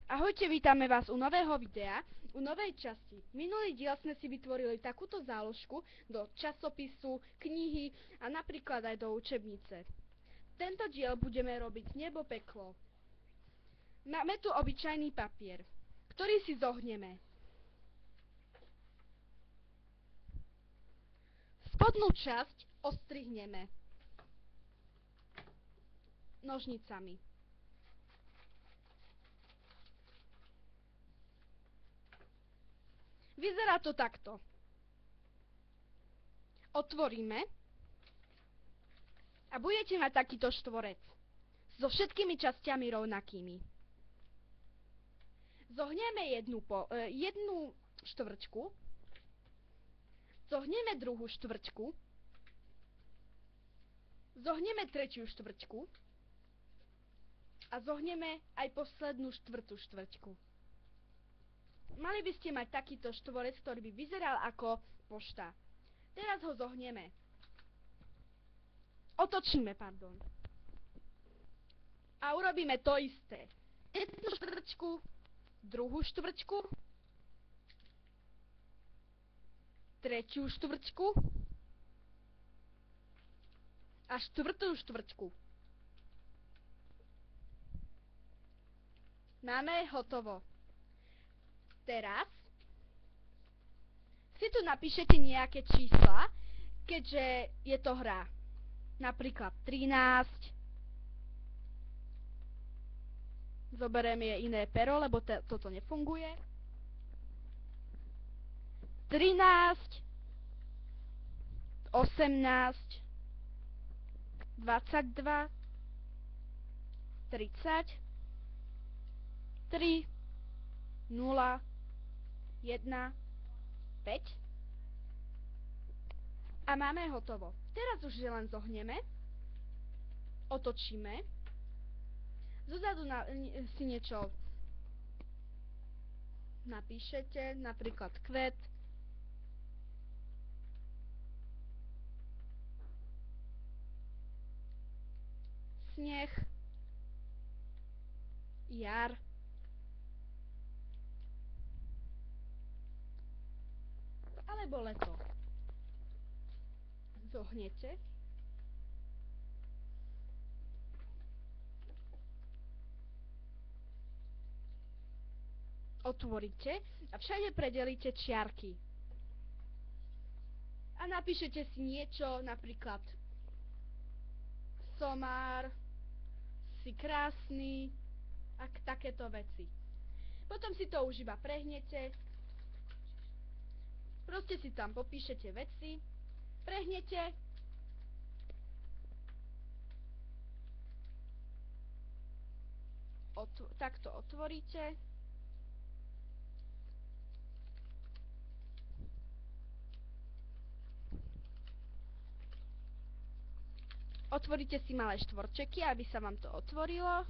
Ahojte, vítame vás u nového videa, u novej časti. Minulý diel sme si vytvorili takúto záložku do časopisu, knihy a napríklad aj do učebnice. Tento diel budeme robiť nebo peklo. Máme tu obyčajný papier, ktorý si zohneme. Spodnú časť ostrihneme nožnicami. Vyzerá to takto. Otvoríme a budete mať takýto štvorec so všetkými časťami rovnakými. Zohneme jednu štvrťku, zohneme druhú štvrťku, zohneme tretiu štvrťku a zohneme aj poslednú štvrtú štvrťku. Mali by ste mať takýto štvorec, ktorý by vyzeral ako pošta. Teraz ho zohneme. Otočíme, pardon. A urobíme to isté. Jednu štvrťku, druhú štvrťku, tretiu štvrťku a štvrtú štvrťku. Máme hotovo. Teraz si tu napíšete nejaké čísla, keďže je to hra. Napríklad 13. Zoberieme iné pero, lebo toto nefunguje. 13, 18, 22, 30, 3, 0, 1, 5 a máme hotovo. Teraz už len zohneme, otočíme, zozadu si niečo napíšete, napríklad kvet, sneh, jar, alebo leto. Zohnete. Otvoríte a všade predelíte čiarky. A napíšete si niečo, napríklad somár, si krásny a takéto veci. Potom si to už iba prehnete. Proste si tam popíšete veci, prehnete takto otvoríte otvoríte si malé štvorčeky, aby sa vám to otvorilo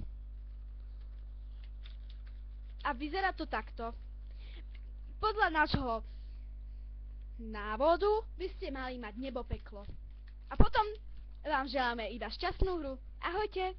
a vyzerá to takto. Podľa nášho návodu by ste mali mať nebo peklo. A potom vám želáme iba šťastnú hru. Ahojte!